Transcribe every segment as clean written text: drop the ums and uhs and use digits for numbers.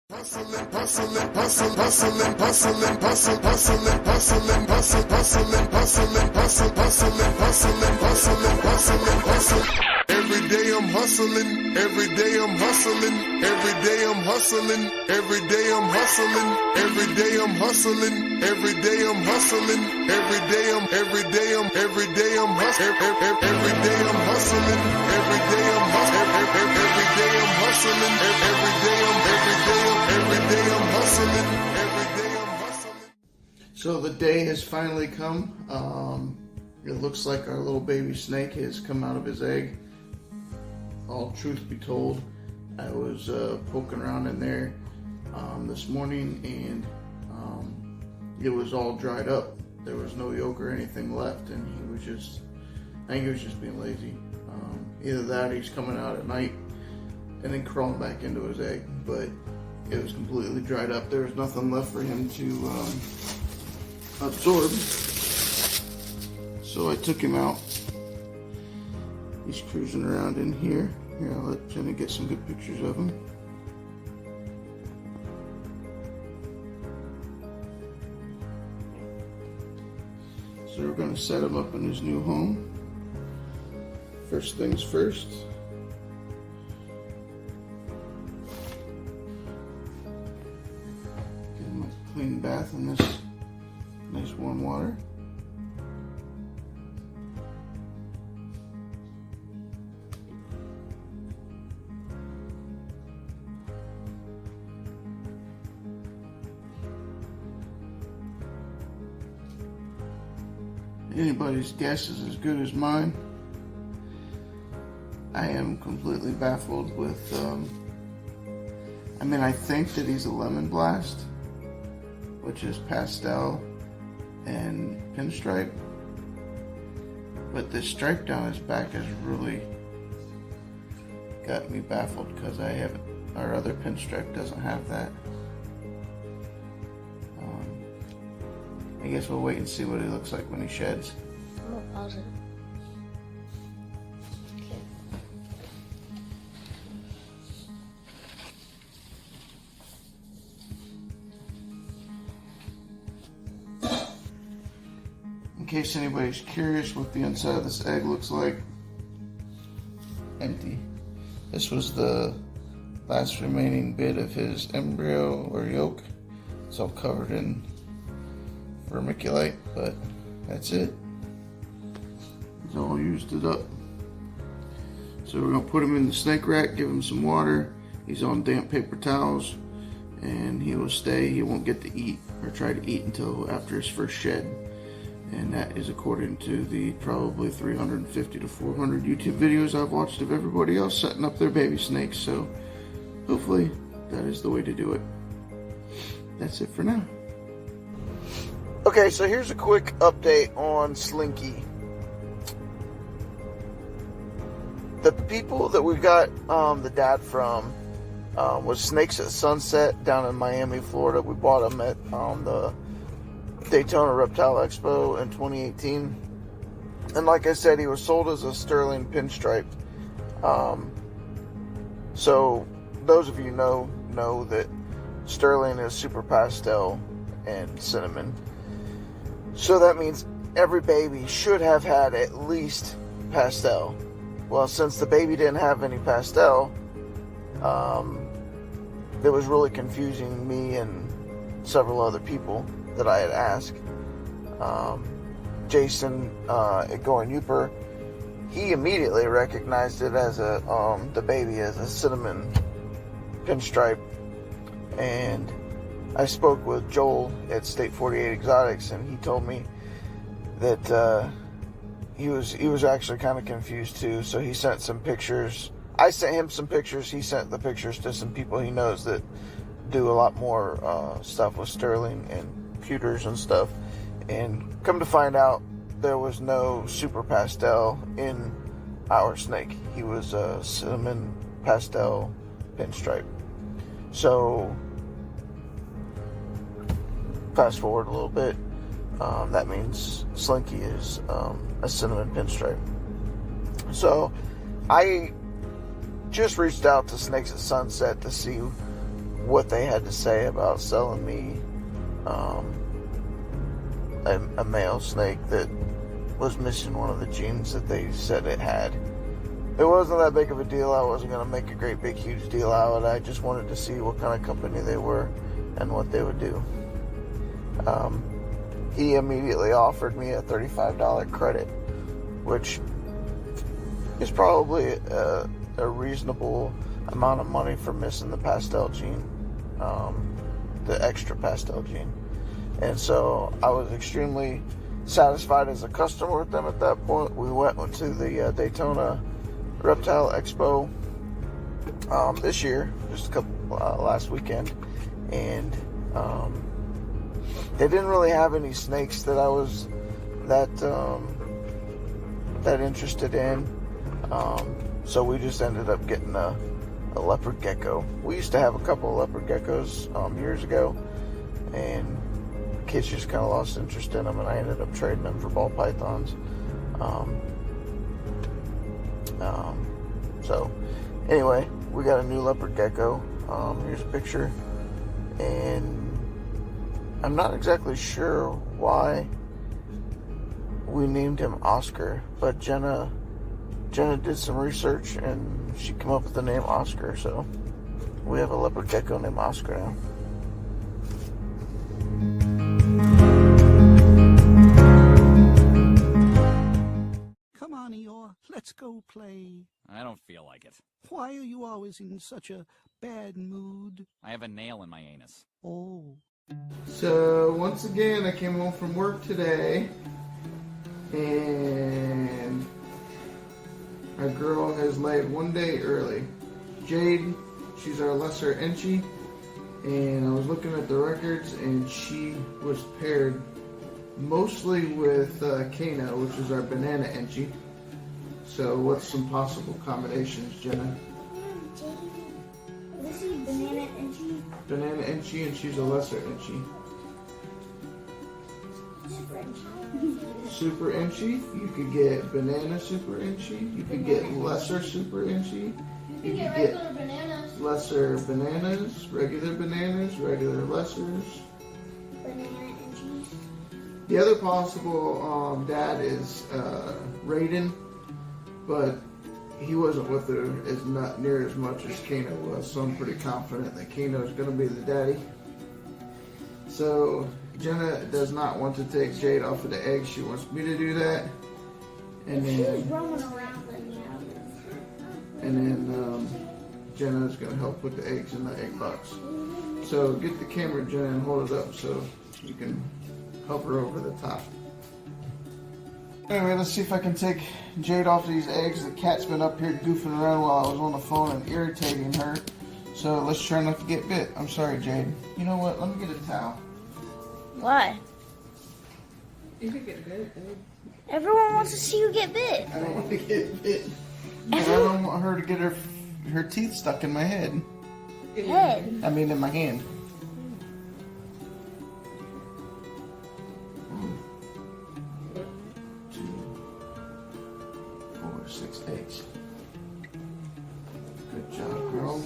Hustling, hustling, hustling, hustling, hustling, hustling, hustling, hustling, hustling, hustling, hustling, hustling, hustling, hustling, hustling, hustling, hustling. Every day I'm hustling, every day I'm hustling, every day I'm hustling, every day I'm hustling, every day I'm hustling, every day I'm hustling, every day I'm hustling, every day I'm hustling, every day I'm hustling, every day I'm hustling, every day I'm hustling, every day I'm hustling. So the day has finally come. It looks like our little baby snake has come out of his egg. All truth be told, I was poking around in there this morning, and it was all dried up. There was no yolk or anything left, and he was just, I think he was just being lazy. Either that or he's coming out at night and then crawling back into his egg, but it was completely dried up. There was nothing left for him to absorb. So I took him out. He's cruising around in here. Here, I'll let Jenna get some good pictures of him. So we're going to set him up in his new home. First things first. Give him a clean bath in this nice warm water. Anybody's guess is as good as mine. I am completely baffled with, I think that he's a lemon blast, which is pastel and pinstripe, but this stripe down his back has really got me baffled because our other pinstripe doesn't have that. I guess we'll wait and see what he looks like when he sheds. I'm gonna pause it. Okay. In case anybody's curious what the inside of this egg looks like, empty. This was the last remaining bit of his embryo or yolk. It's all covered in vermiculite, but that's it. He's all used it up. So we're gonna put him in the snake rack, give him some water. He's on damp paper towels, and he will stay. He won't get to eat or try to eat until after his first shed. And that is according to the probably 350 to 400 YouTube videos I've watched of everybody else setting up their baby snakes. So hopefully that is the way to do it. That's it for now. Okay, so here's a quick update on Slinky. The people that we got the dad from was Snakes at Sunset down in Miami, Florida. We bought him at the Daytona Reptile Expo in 2018. And like I said, he was sold as a sterling pinstripe. So those of you know that sterling is super pastel and cinnamon. So that means every baby should have had at least pastel. Well, since the baby didn't have any pastel, it was really confusing me and several other people that I had asked. Jason at Going Youper, he immediately recognized it as the baby as a cinnamon pinstripe. And I spoke with Joel at State 48 Exotics, and he told me that he was actually kind of confused too. So he sent some pictures. I sent him some pictures. He sent the pictures to some people he knows that do a lot more stuff with sterling and pewters and stuff. And come to find out, there was no super pastel in our snake. He was a cinnamon pastel pinstripe. So fast forward a little bit, that means Slinky is a cinnamon pinstripe. So I just reached out to Snakes at Sunset to see what they had to say about selling me a male snake that was missing one of the genes that they said it had. It wasn't that big of a deal. I wasn't going to make a great big huge deal out of it. I just wanted to see what kind of company they were and what they would do. He immediately offered me a $35 credit, which is probably a reasonable amount of money for missing the pastel gene, the extra pastel gene. And so I was extremely satisfied as a customer with them at that point. We went to the Daytona Reptile Expo this year, just a couple last weekend, and they didn't really have any snakes that I was that interested in. So we just ended up getting a leopard gecko. We used to have a couple of leopard geckos years ago, and kids just kind of lost interest in them, and I ended up trading them for ball pythons. So anyway, we got a new leopard gecko. Here's a picture, and I'm not exactly sure why we named him Oscar, but Jenna did some research and she came up with the name Oscar, so we have a leopard gecko named Oscar now. Come on, Eeyore, let's go play. I don't feel like it. Why are you always in such a bad mood? I have a nail in my anus. Oh. So once again, I came home from work today, and our girl has laid one day early. Jade, she's our lesser Enchi, and I was looking at the records, and she was paired mostly with Kano, which is our banana Enchi. So what's some possible combinations, Jenna? This is banana Enchi. Banana Enchi, and she's a lesser Enchi. Super Enchi. Super Enchi, you could get banana Super Enchi, you could get lesser Super Enchi, You can get regular bananas. lesser bananas, regular lessers. Banana Enchis. The other possible dad is Raiden, but he wasn't with her as not near as much as Kano was, so I'm pretty confident that Kano is going to be the daddy. So Jenna does not want to take Jade off of the egg. She wants me to do that, and If she was then roaming around, then yeah. Jenna is going to help put the eggs in the egg box. So get the camera, Jenna, and hold it up so you can help her over the top. Anyway, let's see if I can take Jade off these eggs. The cat's been up here goofing around while I was on the phone and irritating her. So let's try not to get bit. I'm sorry, Jade. You know what? Let me get a towel. Why? You could get bit, babe. Everyone wants to see you get bit. I don't want to get bit. But I don't want her to get her teeth stuck in my head. Head. I mean, in my hand. 6 eggs. Good job, girl.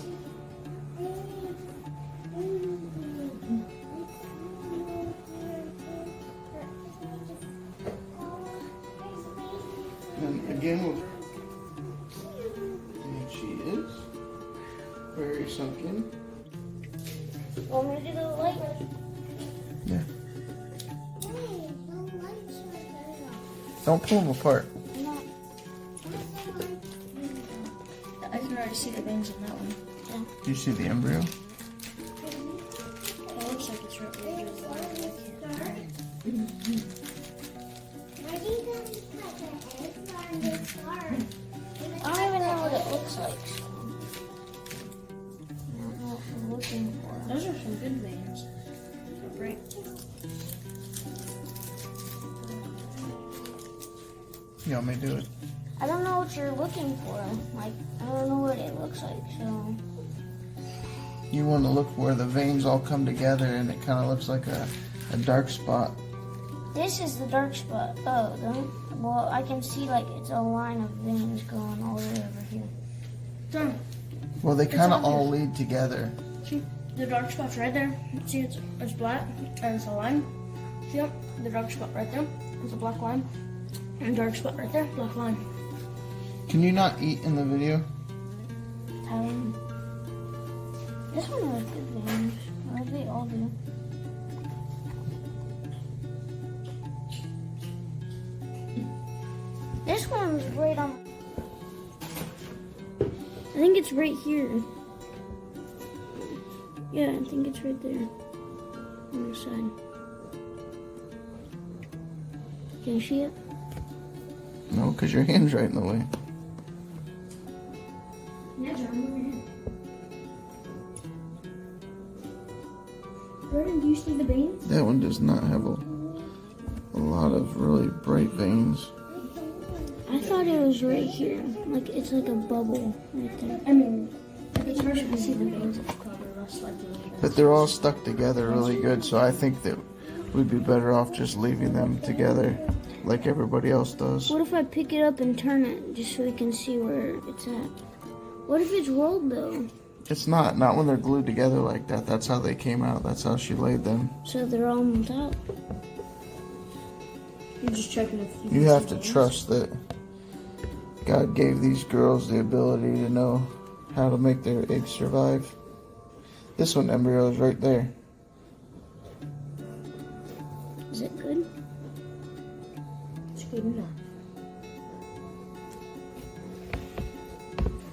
And again, and she is very sunken. Want me to do the light? Yeah. Don't pull them apart. I can already see the veins in that one. Yeah. Do you see the embryo? It looks like it's right there. I don't even know what it looks like. So. I don't know what I'm looking for. Those are some good veins. Right. You want me to do it? I don't know what you're looking for. Like, I don't know what it looks like, so. You want to look where the veins all come together and it kind of looks like a dark spot. This is the dark spot. Oh, well, I can see like it's a line of veins going all the way over here. Done. Well, they kind of all lead together. See? The dark spot's right there. See, it's black and it's a line. See it? The dark spot right there. It's a black line. And dark spot right there, black line. Can you not eat in the video? This one has good veins. Or they all do. This one's right on. I think it's right here. Yeah, I think it's right there. On the side. Can you see it? No, because your hand's right in the way. Yeah, John, over here. Jordan, do you see the veins? That one does not have a lot of really bright veins. I thought it was right here. Like, it's like a bubble right there. I mean, it's hard to see the veins of the cover. But they're all stuck together really good, so I think that we'd be better off just leaving them together like everybody else does. What if I pick it up and turn it just so we can see where it's at? What if it's rolled though? It's not when they're glued together like that. That's how they came out. That's how she laid them. So they're all on top? You're just checking if you have to trust that God gave these girls the ability to know how to make their eggs survive. This one embryo is right there. Is it good? It's good enough.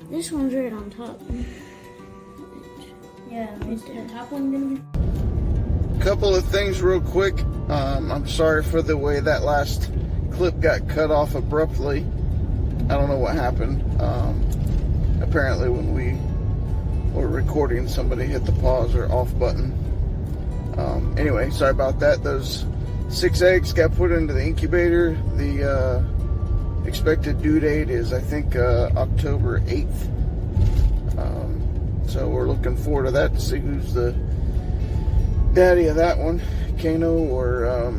This one's right on top. Yeah, is the top one gonna be? Couple of things real quick. I'm sorry for the way that last clip got cut off abruptly. I don't know what happened. Apparently when we were recording, somebody hit the pause or off button. Anyway, sorry about that. Those 6 eggs got put into the incubator. The expected due date is, I think, October 8th. So we're looking forward to that to see who's the daddy of that one, Kano or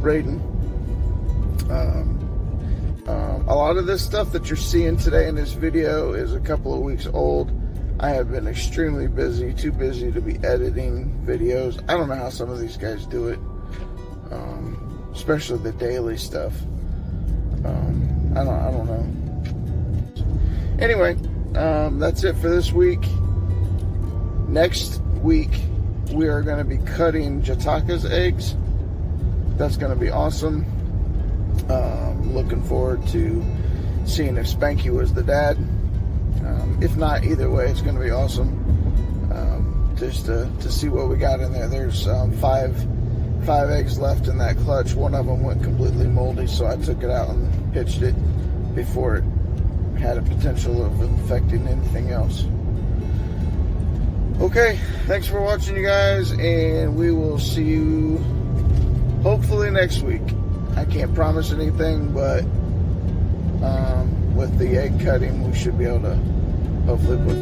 Raiden. A lot of this stuff that you're seeing today in this video is a couple of weeks old. I have been extremely busy, too busy to be editing videos. I don't know how some of these guys do it, especially the daily stuff. I don't know. Anyway, that's it for this week. Next week, we are going to be cutting Jataka's eggs. That's going to be awesome. Looking forward to seeing if Spanky was the dad. If not, either way, it's going to be awesome. Just to see what we got in there. There's five eggs left in that clutch. One of them went completely moldy, so I took it out and pitched it before it had a potential of infecting anything else. Okay, thanks for watching, you guys, and we will see you hopefully next week. I can't promise anything, but with the egg cutting, we should be able to hopefully put